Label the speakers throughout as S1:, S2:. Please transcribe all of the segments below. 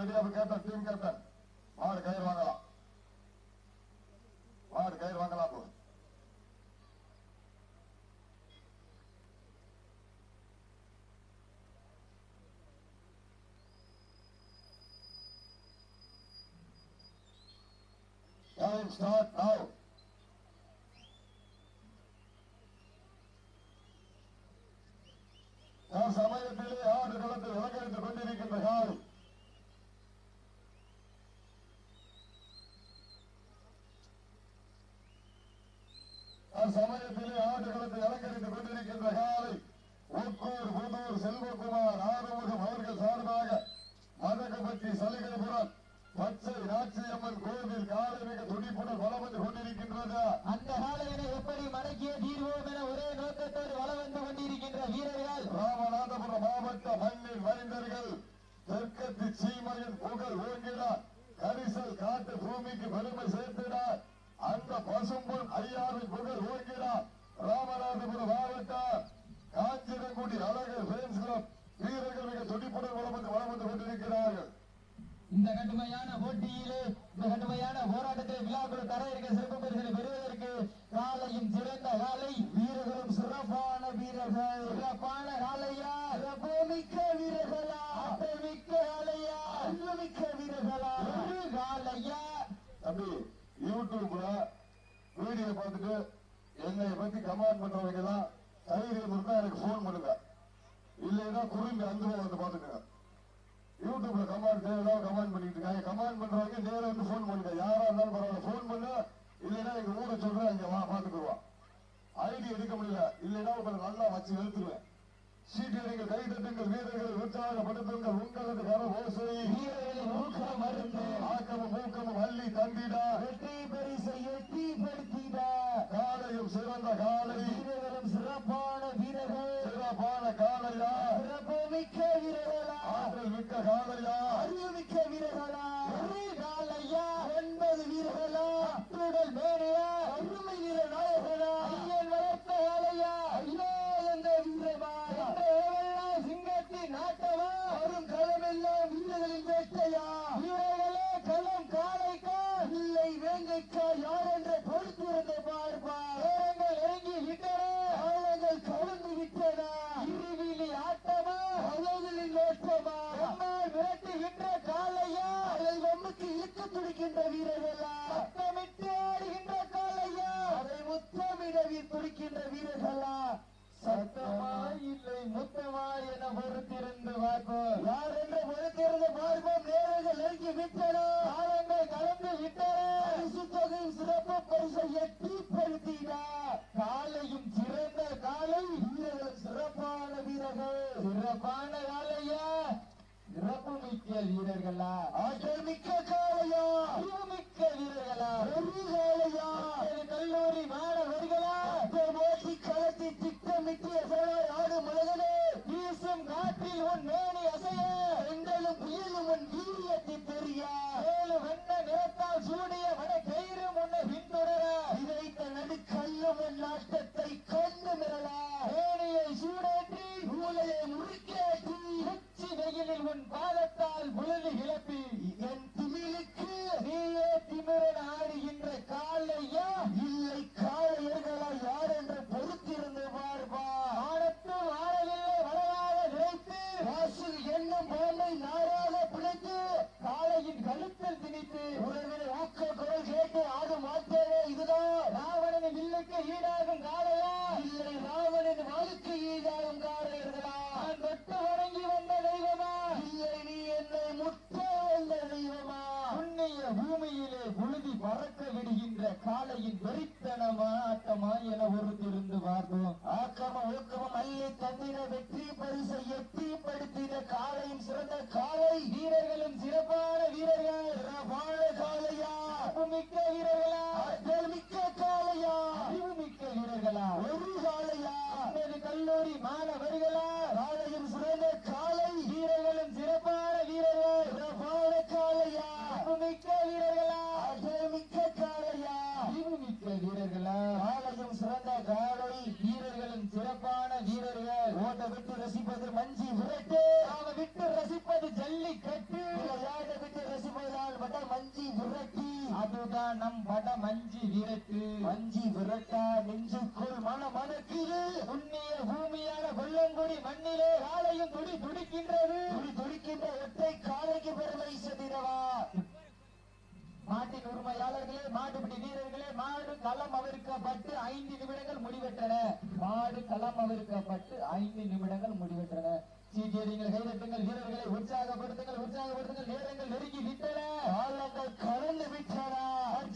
S1: ரெடியாக captain team captain மாடு கயிறு வாங்கலாம். மாடு கயிறு வாங்கலாம். போதும் Time start now. சமயத்திலே ஆடு களத்தில் அலங்கரித்துக் கொண்டிருக்கின்ற காலை சமயத்திலே ஆடு களத்தில் அலங்கரித்துக் கொண்டிருக்கின்ற காலை ஒக்கூர் புதூர் செல்வகுமார் ஆறுமுகம் அவர்கள் சார்பாக மதகபட்டி சலுகைபுரம் பச்சை நாச்சியம்மன் கோவில் காலை மிக துடிப்புடன் வளம் வந்து கொண்டிருக்கின்றது.
S2: அந்த காலையினை எப்படி மடக்கிய தீர்வோம் என ஒரே நோக்கத்தோடு வளம் வந்து கொண்டிருக்கின்ற வீரர்கள்
S1: ராமநாதபுரம் மாவட்ட மண்ணின் மைந்தர்கள் தெற்கத்து சீமையின் புகழ் ஓங்கினார். கரிசல் காட்டு பூமிக்கு பெருமை சேர்த்தினார். அந்த பசும்பொன் ஐயாவின் புகழ் ஓங்கினார். ராமநாதபுரம் மாவட்டம் காஞ்சிரங்குடி அழகர் பிரேம்ஸ் கிளப் வீரர்கள் மிக துடிப்புடன் வளம் வந்து கொண்டிருக்கிறார்கள்.
S2: இந்த கடுமையான போட்டியிலே இந்த கடுமையான போராட்டத்தில் விழாக்குழு தர இருக்க சிறப்பு பரிசுகளை பெறுவதற்கு காலையும் சிறந்த காலை வீரர்களும் சிறப்பான வீரர்கள் சிறப்பான காலையா சிறப்புமிக்க வீரர்களா மிக்க காலையா மிக்க வீரர்களா காலையா.
S1: தம்பி யூடியூப்ல வீடியோ பார்த்துட்டு என்னை பத்தி கமெண்ட் பண்றவங்க எல்லாம் தைரியம் இருந்தா எனக்கு போன் பண்ணுங்க. இல்லைன்னா குறும்பி அந்த வந்து பாத்துக்கங்க. யூடியூப்ல கமெண்ட் ஏதாவது கமெண்ட் பண்ணிட்டு இருக்காங்க. கமெண்ட் பண்றவங்க நேரம் வந்து போன் பண்ணுங்க. யாரா இருந்தாலும் பரவாயில்ல போன் பண்ண. இல்லைன்னா எங்க ஊரை சொல்றேன் இங்க பாத்துக்குருவான். ஐடி எடுக்க முடியல. இல்லைன்னா உங்களுக்கு நல்லா வச்சு வெளுத்துருவேன். சீட்டியடிங்கள் கை தட்டுங்கள் வீரர்கள் உற்சாகப்படுத்துங்கள் உங்களது கர ஓசை ஆக்கமும் ஊக்கமும் அள்ளி தந்திட
S2: வெற்றி பரிசை எட்டி படுத்திட
S1: காலையும் சிறந்த காலை
S2: வீரர்களும் சிறப்பான வீரர்கள்
S1: சிறப்பான காலையா
S2: சிறப்பு மிக்க வீரர்களா
S1: ஆற்றல் மிக்க காலையா
S2: அறிவு மிக்க வீரர்களா காலையா 9 வீரர்களா அத்துடல் மேடையா அருமை வீர நாயகனா ஐயன் வளர்த்த காலையா ஐயோ என்ற வீரமா சிங்கத்தின் நாட்டமா வரும் களமெல்லாம் வீரர்களின் வேட்டையா வீரர்களே களம் காலைக்கா இல்லை வேங்கைக்கா யார் என்ற பொறுத்திருந்த பார்ப்பா நேரங்கள் இறங்கி விட்டன ஆழங்கள் கலந்து விட்டன இருவிழி ஆட்டமா அழகுகளின் ஓட்டமா நம்மால் விரட்டுகின்ற காலையா அதை வம்புக்கு இழுக்க துடிக்கின்ற வீரர்களா சத்தமிட்டு ஆடுகின்ற காலையா அதை முத்தமிடவி துடிக்கின்ற வீரர்களா சத்தமா இல்லை முத்தமா என பொறுத்திருந்து பார்ப்போம் யார் என்று பொறுத்திருந்து பார்ப்போம். நேரங்கள் நெருங்கி விட்டன காலங்கள் கலந்து விட்டன பரிசு தொகையும் சிறப்பு பரிசை எட்டி படுத்தினார். காலையும் சிறந்த காலை வீரர்கள் சிறப்பான வீரர்கள் சிறப்பான காலையா சிறப்பு மிக்க வீரர்களா ஆற்றல் மிக்க காலையா மிக்க வீரர்களா ஒரு காலையா கல்லூரி மாணவர்களா ஓட்டி களத்தி திட்டமிட்டு ஆடு மலகனே வீசும் காற்றில் உன் மேனி அசைய எங்களும் புயலும் உன் வீரியத்தை தெரிய ஏழு வண்ண நிறத்தால் சூடிய வட கயிறு முன்ன பின்தொடர இதைத்த நடுக்கல்லும் உன் நாட்டத்தை கண்டு மிரளா மேனியை சூடேற்றி மூலையை முறுக்கேற்றி உச்சி வெயிலில் உன் பாதத்தால் புலி கிளப்பி என் திமிழுக்கு நீயே திமிரன் ஆடுகின்ற காலையா இல்லை காளையர்களா யார் என்று பொறுத்திருந்து பார்ப்பா. ஆடத்தும் ஆடவில்லை வளராக நினைத்து வாசல் என்னும் பாம்பை நாராக பிடித்து காளையின் கழுத்தில் திணித்து உறவினை ஊக்க குரல் கேட்டு ஆடும் மாற்றவே இதுதான் ராவணனின் வில்லுக்கு ஈடாகும் காளையா இல்லை ராவணன் வாளுக்கு ஈடாகும் காளையர்களா நான் தொட்டு வணங்கி வந்த தெய்வமா இல்லை நீ என்னை முட்ட வந்த தெய்வமா புண்ணிய பூமியிலே புழுதி பறக்க விடுகின்ற காளையின் வெறித்தனமா ஆட்டமா என ஒருத்திருந்து பார்த்தோம். ஆக்கமும் ஊக்கமும் அள்ளி தந்திட வெற்றி பரிசை எட்டி படுத்திட காளையும் சிறந்த காளை வீரர்களும் சிறப்பான வீரர்கள் சிறப்பான காளையா மிக்க வீரர்களா மிக்க காளையா அறிவு மிக்க வீரர்களா ஒரு காளையா கல்லூரி மாணவர்களா காளையும் சிறந்த காளை வீரர்களும் சிறப்பான வீரர்கள் சிறப்பான காளையா மிக்க வீரர்களா மிக்க காளையா அறிவு மிக்க வீரர்களா காலையும் சிறந்த காலை வீரர்களும் சிறப்பான வீரர்கள் ஓட்ட விட்டு ரசிப்பது மஞ்சி விரட்டு அவ விட்டு ரசிப்பது ஜல்லிக்கட்டு விளையாட விட்டு ரசிப்பதால் வட மஞ்சி விரட்டி அதுதான் நம் வட மஞ்சி விரட்டு மஞ்சி விரட்டா நெஞ்சுக்குள் மனக்குது புண்ணிய பூமியான கொல்லங்குடி மண்ணிலே காலையும் துடி துடிக்கின்றது துடிக்கின்ற ஒற்றை காலைக்கு பெருமை சதிரவா மாட்டின் உரிமையாளர்களே மாட்டுப்பிடி வீரர்களே மாடு களம் அவிழ்க்கப்பட்டு 5 நிமிடங்கள் முடிவெற்றன மாடு களம் அவிழ்க்கப்பட்டு 5 நிமிடங்கள் முடிவெற்றன சீட்டியடிங்கள் கைதட்டுங்கள் வீரர்களை உற்சாகப்படுத்துங்கள் நேரங்கள் நெருங்கி விட்டன காலங்கள் கடந்து விட்டன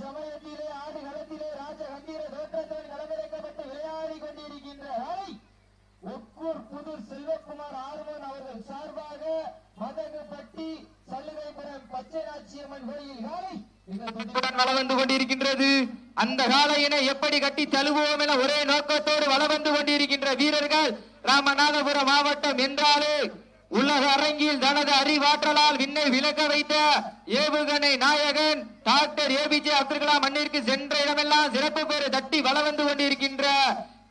S2: சமயத்திலே ஆடு களத்திலே ராஜ கம்பீர தோற்றத்துடன் களமிறக்கப்பட்டு விளையாடி கொண்டிருக்கின்ற ஒக்கூர் புதூர் செல்வகுமார் ஆர்வன் அவர்கள் சார்பாக மதகுப்பட்டி சல்லுகைபுரம் பச்சைநாச்சியம்மன் கோயில் காலை வளம் வந்து கொண்டிருக்கின்றது. அந்த காளையினை எப்படி கட்டி தழுவோம் என ஒரே நோக்கத்தோடு வளம் வந்து கொண்டிருக்கின்ற வீரர்கள் ராமநாதபுரம் மாவட்டம் என்றாலே உலக அரங்கில் தனது அறிவாற்றலால் விண்ணை விளக்க வைத்த ஏவுகணை நாயகன் டாக்டர் ஏபிஜே அப்துல் கலாம் மண்ணிற்கு சென்ற இடமெல்லாம் சிறப்பு பேரு தட்டி வளம் வந்து கொண்டிருக்கின்ற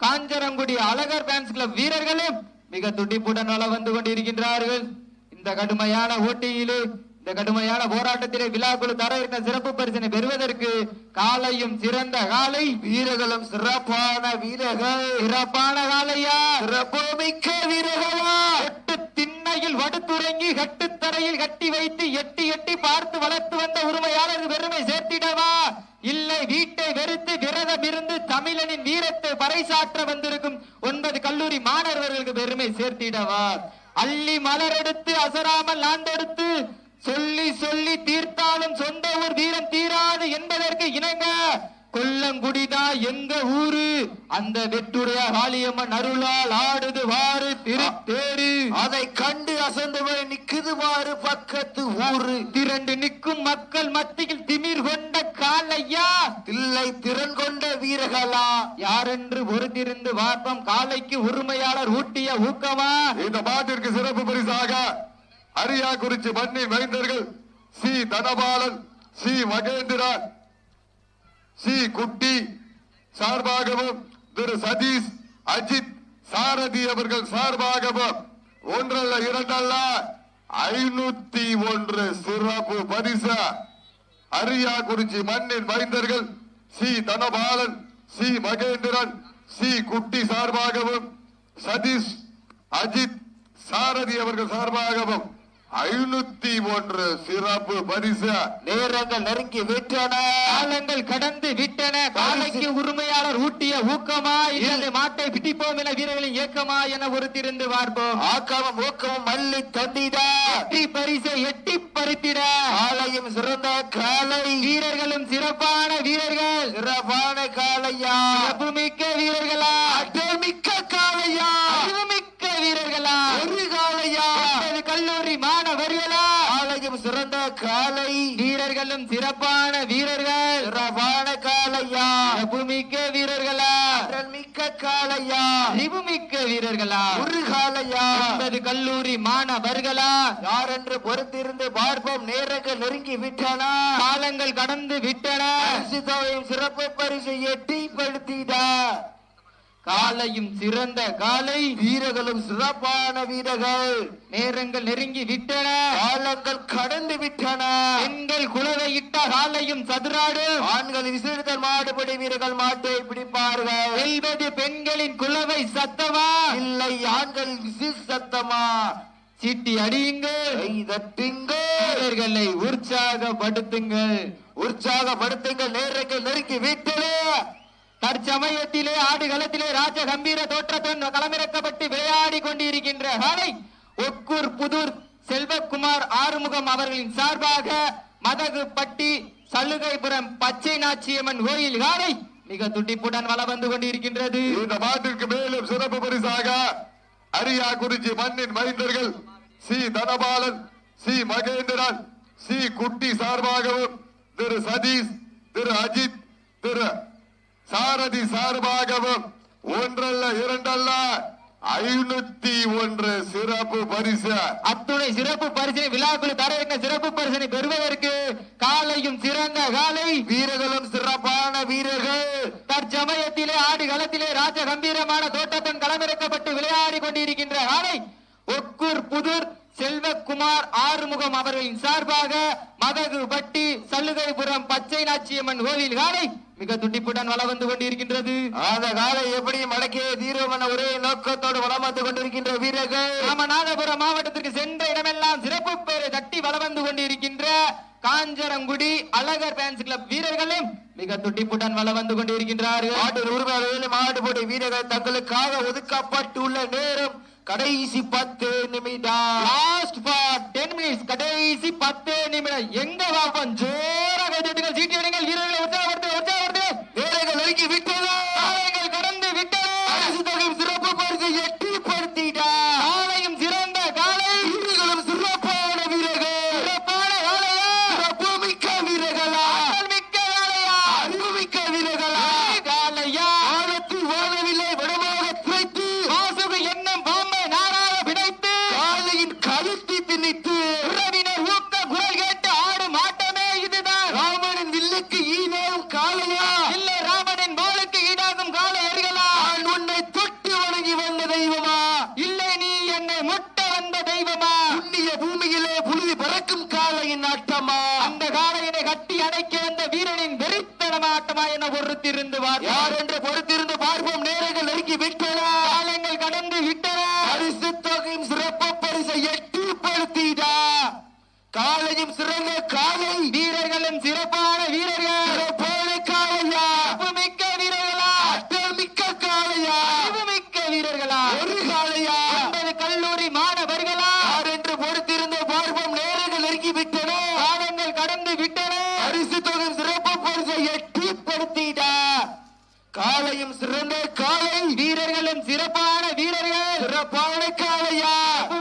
S2: காஞ்சரங்குடி அழகர் ஃபேன்ஸ் கிளப் வீரர்களும் மிக துடிப்புடன் வளம் வந்து கொண்டிருக்கின்றார்கள். இந்த கடுமையான போட்டியிலே இந்த கடுமையான போராட்டத்திலே விழாக்குழு தர இருந்த சிறப்பு பரிசனை பெறுவதற்கு காலையும் சிறந்த காலை வீரர்களும் சிறப்பான வீரர்கள் சிறப்பான காலையா சிறப்புமிக்க வீரர்களா திண்ணையில் வடுத்துறங்கி கட்டுத்தரையில் கட்டி வைத்து எட்டி எட்டி பார்த்து வளர்த்து வந்த உரிமையாளருக்கு பெருமை சேர்த்திடவா இல்லை வீட்டை வெறுத்து விரதம் இருந்து தமிழனின் வீரத்தை பறைசாற்ற வந்திருக்கும் 9 கல்லூரி மாணவர்களுக்கு பெருமை சேர்த்திடவா அள்ளி மலர் எடுத்து அசராமல் நாண்டெடுத்து சொல்லி சொல்லி தீர்த்தாலும் சொந்த ஊர் வீரம் தீராது என்பதற்கு இணங்க கொல்லங்குடிதா எங்க ஊரு அந்த வெற்றுடைய காளியம்மன் அருளால் ஆடுது வாரு திருத்தேரு அதை கண்டு அசந்து போய் நிக்குது வாரு பக்கத்து ஊரு திரண்டு நிற்கும் மக்கள் மத்தியில் திமிர் கொண்ட காளையா தில்லை திறன் கொண்ட வீரர்களா யாரென்று பொறுத்திருந்து பார்ப்போம். காளைக்கு உரிமையாளர் ஊட்டிய ஊக்கமா
S1: இந்த மாட்டிற்கு சிறப்பு பரிசாக அரியாக்குறிச்சி மண்ணின் மைந்தர்கள் சி தனபாலன் சி மகேந்திரன் சி குட்டி சார்பாகவும் திரு சதீஷ் அஜித் சாரதி அவர்கள் சார்பாகவும் ஒன்றல்ல இரண்டல்ல 501 சிறப்பு பரிசு அரியாக்குறிச்சி மண்ணின் மைந்தர்கள் சி தனபாலன் சி மகேந்திரன் சி குட்டி சார்பாகவும் சதீஷ் அஜித் சாரதி அவர்கள் சார்பாகவும் 501 சிறப்பு பரிசு
S2: நேரங்கள் நெருங்கி விட்டன காலங்கள் கடந்து விட்டன காலைக்கு உரிமையாளர் ஊட்டிய ஊக்கமா இல்லை மாட்டை பிடிப்போம் என வீரர்களின் இயக்கமா என ஒருத்திருந்து பார்ப்போம். ஆக்கமும் ஊக்கமும் மல்லி தந்திட எட்டி பரிசை எட்டி பறித்திட காலையும் சிறந்த காலை வீரர்களும் சிறப்பான வீரர்கள் சிறப்பான காலையா சிறப்புமிக்க வீரர்களா அட்டமிக்க காலையா அறிவுமிக்க வீரர்களா ஒரு காலையா கல்லூரி மாணவர்களா காலையும் சிறந்த காலை வீரர்களும் சிறப்பான வீரர்கள் சிறப்பான காலையா சிறப்புமிக்க வீரர்களா மிக்க காலையா அறிவுமிக்க வீரர்களா ஒரு காலையா 9 கல்லூரி மாணவர்களா யார் என்று பொறுத்திருந்து பார்ப்போம். நேரங்கள் நெருங்கி விட்டன காலங்கள் கடந்து விட்டன சிறப்பு பரிசு எட்டிப்படுத்திட காலையும் சிறந்த காலை வீரர்களும் சிறப்பான வீரர்கள் நேரங்கள் நெருங்கி விட்டன காலங்கள் கடந்து விட்டன பெண்கள் குலவை இட்ட காலையும் சதுராடு ஆண்கள் விசிறுதல் மாடுபடி வீரர்கள் மாட்டை பிடிப்பார்கள் வெல்வது பெண்களின் குலவை சத்தமா இல்லை ஆண்கள் விசில் சத்தமா சீட்டி அடியுங்கள் வீரர்களை உற்சாகப்படுத்துங்கள் நேரங்கள் நெருங்கி விட்டன தற்சமயத்திலே ஆடுகளத்திலே ராஜ கம்பீர தோற்றத்துடன் களமிறக்கப்பட்டு விளையாடி கொண்டிருக்கின்ற காலை ஒக்கூர் புதூர் செல்வகுமார் ஆறுமுகம் அவர்களின் சார்பாக மதகுப்பட்டி சல்லுகைபுரம் பச்சை நாச்சியம்மன் கோயில் காலை மிக துடிப்புடன் வளம் வந்து கொண்டிருக்கின்றது.
S1: இந்த மாட்டிற்கு மேலும் சிறப்பு பரிசாக அரியாக்குறிச்சி மண்ணின் மைந்தர்கள் சி தனபாலன் சி மகேந்திரன் சி குட்டி சார்பாகவும் திரு சதீஷ் திரு அஜித் திரு சாரதி சார்பாகவும் ஒன்றல்ல இரண்டல்ல 501 சிறப்பு பரிசு.
S2: அத்துணை சிறப்பு பரிசினை விழாக்குழு தர சிறப்பு பரிசினை பெறுவதற்கு காலையும் சிறந்த காலை,
S1: வீரர்களும் சிறப்பான வீரர்கள்.
S2: தற்சமயத்திலே ஆடு களத்திலே ராஜ கம்பீரமான தோட்டத்துடன் களமிறக்கப்பட்டு விளையாடி கொண்டிருக்கின்ற காலை ஒக்கூர் புதூர் செல்வகுமார் ஆறுமுகம் அவர்களின் சார்பாக மதகு பட்டி சல்லுகைபுரம் பச்சை நாச்சியம்மன் கோவில் காலை மிக துடிப்புடன் வளம் வந்து கொண்டிருக்கின்றது.
S1: அந்த காலை எப்படி மடக்கிய தீர்வமான ஒரே நோக்கத்தோடு வளம் வந்து கொண்டிருக்கின்ற வீரர்கள்.
S2: ராமநாதபுரம் மாவட்டத்திற்கு சென்ற இடமெல்லாம் சிறப்பு பேரை தட்டி வளம் வந்து கொண்டிருக்கின்ற காஞ்சரங்குடி அழகர் ஃபேன்ஸ் கிளப் வீரர்களும் மிக துடிப்புடன் வளம் வந்து கொண்டிருக்கின்றார்கள்.
S1: ஆட்டு உரிமையாளர்கள் மாடு போட்டி வீரர்கள் தங்களுக்காக ஒதுக்கப்பட்டுள்ள நேரம் கடைசி 10 நிமிடம்.
S2: Last for 10 minutes. கடைசி 10 நிமிடம். எங்க வாப்பன் ஜோராக கைதட்டுங்கள், சீட்டி அடிங்கள், வீரர்களை உற்சாகப்படுத்து
S1: வீரர்கள் நெருங்கி விட்டது,
S2: காலைகள் கடந்து விட்டது.
S1: பரிசு தொகை சிறப்பு பரிசை எட்டிப்படுத்திட்டா.
S2: காலையும் சிறந்த காலை,
S1: வீரர்களும் சிறப்பான வீரர்கள்.
S2: சிறப்பான காலையா,
S1: சிறப்பு மிக்க வீரர்களா,
S2: ஆற்றல் மிக்க காலையா,
S1: அறிவு மிக்க வீரர்களா,
S2: காலையா
S1: வானத்தில் வாழவில்லை வடமாக துளைத்து
S2: மாசுகு என்னும் பாம்பை நாராக பிணைத்து
S1: காலையின் கழுத்தி திணித்து
S2: உறவினர் ஊக்க குரல் கேட்டு ஆடும் ஆட்டமே இதுதான்.
S1: ராமனின் வில்லுக்கு ஈடாகும் காளையா,
S2: இல்லை ராமனின் பாலுக்கு ஈடாகும் காலை எறிகளா?
S1: நான் உன்னை தொட்டு வணங்கி வந்த தெய்வமா,
S2: இல்லை நீ என்னை முட்ட வந்த தெய்வமா?
S1: புண்ணிய பூமியிலே புழுதி பறக்கும் காளையின் ஆட்டமா,
S2: அந்த காளையினை கட்டி அணைக்க வந்த வீரனின் வெறித்தனமாட்டமா என பொறுத்திருந்து
S1: யார் என்று பொறுத்திருந்து பார்ப்போம். நேரங்கள் நெருங்கி விட்டன,
S2: காலங்கள் கடந்து விட்டன.
S1: பரிசு தொகையும் சிறப்பு பரிசை எட்டிப்படுத்திடா. காளையும் சிறந்த காளை,
S2: வீரர்களும் சிறப்பான வீரர்கள்,
S1: சிறப்பான காளையா,
S2: மிக்க வீரர்களா,
S1: ஆற்றல் மிக்க காளையா,
S2: மிக்க வீரர்களா,
S1: ஒரு காளையா,
S2: 50 கல்லூரி மாணவர்களா?
S1: யார் என்று பொறுத்திருந்து பார்ப்போம். நேரங்கள் நெருங்கி விட்டன,
S2: காலங்கள் கடந்து விட்டன.
S1: பரிசு தொகையும் சிறப்பு பரிசை எட்டிப்படுத்திடா. காளையும் சிறந்த காளை,
S2: வீரர்களும் சிறப்பான வீரர்கள்,
S1: சிறப்பான காளையா,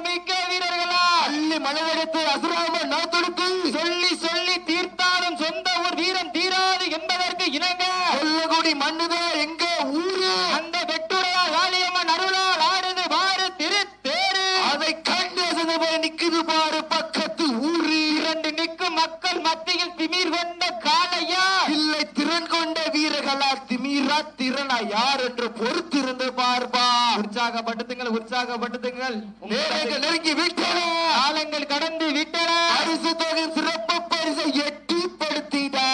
S2: மிக்க வீரர்களா?
S1: அள்ளி மலையகத்தை அசுராம நாத்தொடுத்து
S2: சொல்லி சொல்லி தீர்த்தாலும் சொந்த ஊர் வீரம் தீராது என்பதற்கு இணங்க
S1: கொல்லகுடி மண்ணுதா எங்க ஊரு,
S2: அந்த வெட்டுடையா காளியம்மன் அருளால் ஆடுது பாரு திருத்தேரு.
S1: அதை கண்டு அசந்து போய் நிக்குது பாரு பக்கத்து ஊரு.
S2: இரண்டு நிற்கும் மக்கள் மத்தியில் திமிர் கொண்ட காளையா,
S1: இல்லை திறன் கொண்ட வீரர்களா, திமிரா திறனா, யார் என்று பொறுத்திருந்து பார்ப்பா.
S2: உற்சாகப்படுத்துங்கள்.
S1: நேரங்கள் நெருங்கி விட்டன,
S2: காலங்கள் கடந்து விட்டன.
S1: பரிசு தொகை சிறப்பு பரிசை எட்டிப்படுத்திடா.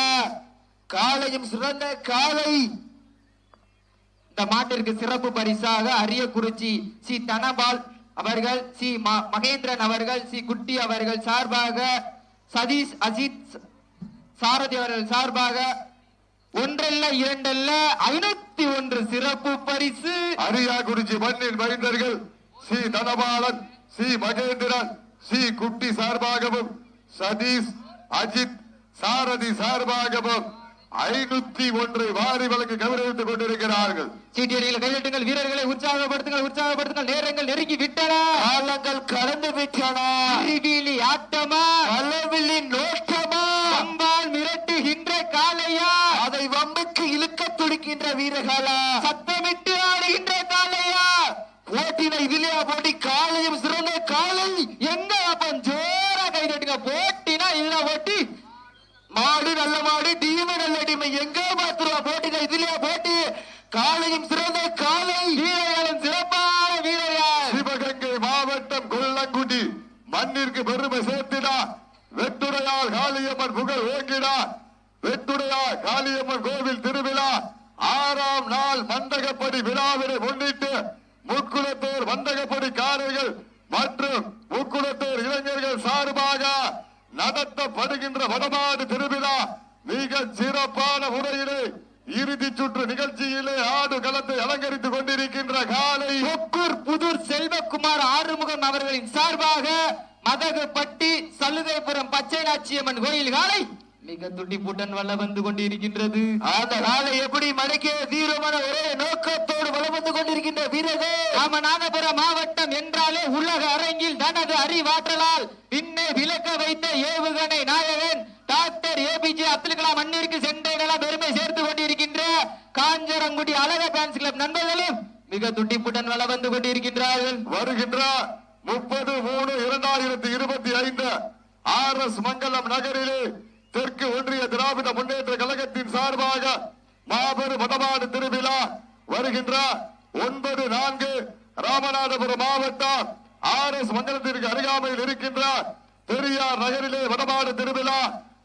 S1: காளையும் சிறந்த காளை.
S2: இந்த மாட்டிற்கு சிறப்பு பரிசாக அரியக்குறிச்சி சி தனபால் அவர்கள், சி மகேந்திரன் அவர்கள், சி குட்டி அவர்கள் சார்பாக, சதீஷ் அஜித் சாரதி அவர்கள் சார்பாக ஒன்றல்ல இரண்டல்ல 501 சிறப்பு பரிசு.
S1: அரியாக்குறிச்சி மண்ணின் மைந்தர்கள் சி தனபாலன், சி மகேந்திரன், சி குட்டி சார்பாகவும், சதீஷ் அஜித் சாரதி சார்பாகவும் 501 வாரி வழக்கு கௌரவித்துக் கொண்டிருக்கிறார்கள்.
S2: சீட்டியடிகள் கையெட்டுங்கள், வீரர்களை உற்சாகப்படுத்துங்கள். நேரங்கள் நெருங்கி விட்டன,
S1: காலங்கள் கடந்து விட்டன.
S2: அறிவியலி ஆட்டமா,
S1: அளவில்லி நோட்டமா,
S2: அம்பால் மிரட்டுகின்ற காளையா,
S1: அதை வம்புக்கு இழுக்க துடிக்கின்ற வீரர்களா,
S2: சத்தமிட்டு ஆடுகின்ற காளையா,
S1: போட்டினை இதுலையா போட்டி. காளையும் சிறந்த காளை.
S2: எங்க அப்பன் ஜோரா கைதட்டுங்க. போட்டினா இதுல போட்டி,
S1: மாடு நல்ல மாடு, டீமு நல்ல டீமு, எங்க பாத்துருவா போட்டினா இதுலையா போட்டி. காளையும் சிறந்த காளை,
S2: வீரர்களும் சிறப்பான வீரர்கள்.
S1: சிவகங்கை மாவட்டம் கொல்லங்குடி மண்ணிற்கு பெருமை சேர்த்திடா. வெட்டுடையார் காளியம்மன் புகழ் ஓங்கிடா. வெட்டுடையார் காளியம்மன் கோவில் திருவிழா 6ஆம் நாள் மண்டகப்படி விழாவினை முன்னிட்டு முக்குளத்தூர் மண்டகப்படி காரைகள் மற்றும் முக்குளத்தூர் இளைஞர்கள் சார்பாக நடத்தப்படுகின்ற வடமாடு திருவிழா மிக சிறப்பான முறையிலே இறுதி சுற்று நிகழ்ச்சியிலே ஆடு களத்தை அலங்கரித்துக் கொண்டிருக்கின்ற காலை
S2: ஒக்கூர் புதூர் செல்வகுமார் ஆறுமுகம் அவர்களின் சார்பாக மதகுப்பட்டி சல்லுகைபுரம் பச்சை நாச்சியம்மன் கோயில் காலை மிக துடிப்புடன் வளம் வந்து கொண்டிருக்கின்றது.
S1: அந்த காலை எப்படி மடக்கிய தீரமான ஒரே நோக்கத்தோடு வளம் வந்து கொண்டிருக்கின்ற வீரர்கள்.
S2: ராமநாதபுரம் மாவட்டம் என்றாலே உலக அரங்கில் தனது அறிவாற்றலால் பின்னே விளக்க வைத்த ஏவுகணை நாயகன் டாக்டர் ஏபிஜே அப்துல் கலாம் மண்ணிற்கு சென்ற பெருமை சேர்த்து கொண்டிருக்கின்ற காஞ்சரங்குடி அழகர் ஃபேன்ஸ் கிளப் நண்பர்களும் மிக துடிப்புடன் வள வந்து கொண்டிருக்கின்றார்கள்.
S1: வருகின்ற 30/3/2025 RS மங்கலம் நகரிலே தெற்கு ஒன்றிய திராவிட முன்னேற்ற கழகத்தின் சார்பாக மாபெரும் வடமாடு திருவிழா வருகின்ற 9/4 ராமநாதபுரம் மாவட்டம் RS மங்கலத்திற்கு அருகாமையில் இருக்கின்ற பெரியார் நகரிலே வடமாடு திருவிழா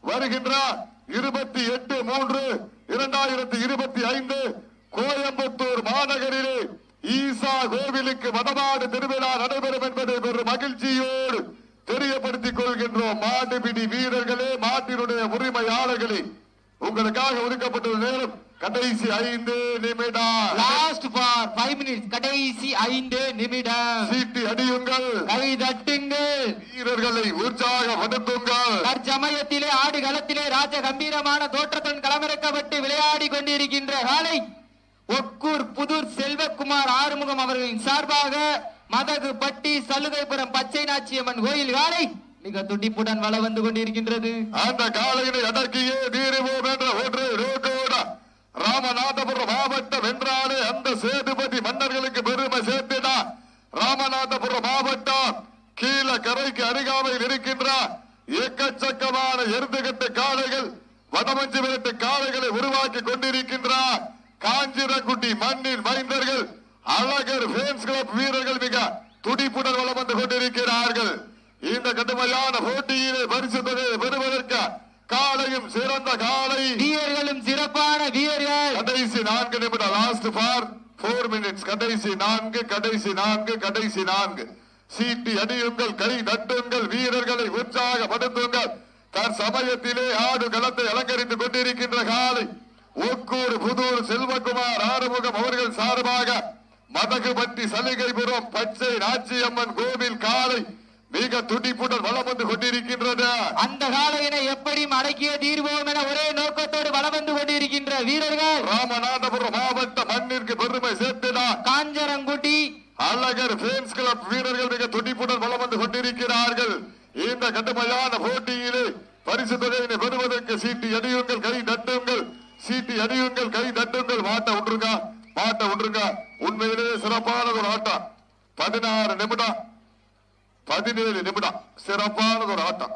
S1: வருகின்ற 28/3/2025 கோயம்புத்தூர் மாநகரிலே ஈசா கோவிலுக்கு வடமாடு திருவிழா நடைபெறும் என்பதை ஒரு மகிழ்ச்சியோடு தெரியப்படுத்திக் கொள்கின்றோம். மாடுபிடி வீரர்களே, மாட்டினுடைய உரிமையாளர்களே, உங்களுக்காக ஒதுக்கப்பட்டுள்ள நேரம் கடைசி 5 நிமிடம்.
S2: Last for 5 minutes. கடைசி 5 நிமிடம்.
S1: சீட்டி அடியுங்கள்,
S2: கை தட்டுங்கள்,
S1: வீரர்களை உற்சாகப்படுத்துங்கள்.
S2: தற்சமயத்திலே ஆடு களத்திலே ராஜ கம்பீரமான தோற்றத்துடன் களமிறக்கப்பட்டு விளையாடி கொண்டிருக்கின்ற காலை ஒக்கூர் புதூர் செல்வகுமார் ஆறுமுகம் அவர்களின் சார்பாக மதகு பட்டி சலுகைபுரம் பச்சை நாச்சியம்மன் கோயில் காலை மிக துடிப்புடன் வள வந்து கொண்டிருக்கின்றது.
S1: அந்த காலையினை அடக்கியே தீருவோம் என்ற ஒன்று நோக்கோட ராமநாதபுரம் மாவட்டம் வென்றாலே அந்த சேதுபதி மன்னர்களுக்கு பெருமை சேர்த்தினா. ராமநாதபுரம் மாவட்டம் கீழ கரைக்கு அருகாமையில் இருக்கின்ற எக்கச்சக்கமான எருதுகட்டு காளைகள், வடமஞ்சு விரட்டு காளைகளை உருவாக்கி கொண்டிருக்கின்றார். காஞ்சிரங்குடி மண்ணின் மைந்தர்கள் அழகர் ஃபேன்ஸ் கிளப் வீரர்கள் மிக துடிப்புடன் வளம் வந்து கொண்டிருக்கிறார்கள். இந்த கடுமையான போட்டியிலே பரிசு தொகையை பெறுவதற்கு காலையும் சிறந்த காலை,
S2: வீரர்களும் சிறப்பான வீரர்கள்.
S1: கடைசி 4 நிமிடம். Last for 4 minutes. கடைசி 4 சீட்டி அடியுங்கள், கை தட்டுங்கள், வீரர்களை உற்சாகப்படுத்துங்கள். தற்சமயத்திலே ஆடு களத்தை அலங்கரித்துக் கொண்டிருக்கின்ற காலை ஒக்கூர் புதூர் செல்வகுமார் ஆறுமுகம் அவர்கள் சார்பாக மதகுபட்டி சலுகைபுரம் பச்சை நாச்சியம்மன் கோவில் காலை மிக துடிப்புடன் வளம் வந்து கொண்டிருக்கின்றது.
S2: அந்த காலையினை எப்படி அடக்கிய தீர்வோம் என ஒரே நோக்கத்தோடு வளம் வந்து கொண்டிருக்கின்ற வீரர்கள்
S1: ராமநாதபுரம் மாவட்ட மண்ணிற்கு பெருமை சேர்த்தினார்.
S2: காஞ்சரங்குடி
S1: அழகர் ஃபேன்ஸ் கிளப் வீரர்கள் மிக துடிப்புடன் வளம் வந்து கொண்டிருக்கிறார்கள். இந்த கடுமையான போட்டியிலே பரிசு தொகையினை பெறுவதற்கு சீட்டி அடியுங்கள், கை தட்டுங்கள், சீட்டி அடியுங்கள், கை தட்டுங்கள். மாட்ட விட்டுருங்க. உண்மையிலேயே சிறப்பான ஒரு ஆட்டம். 16 நிமிடம் 17 நிமிடம் சிறப்பான ஒரு ஆட்டம்.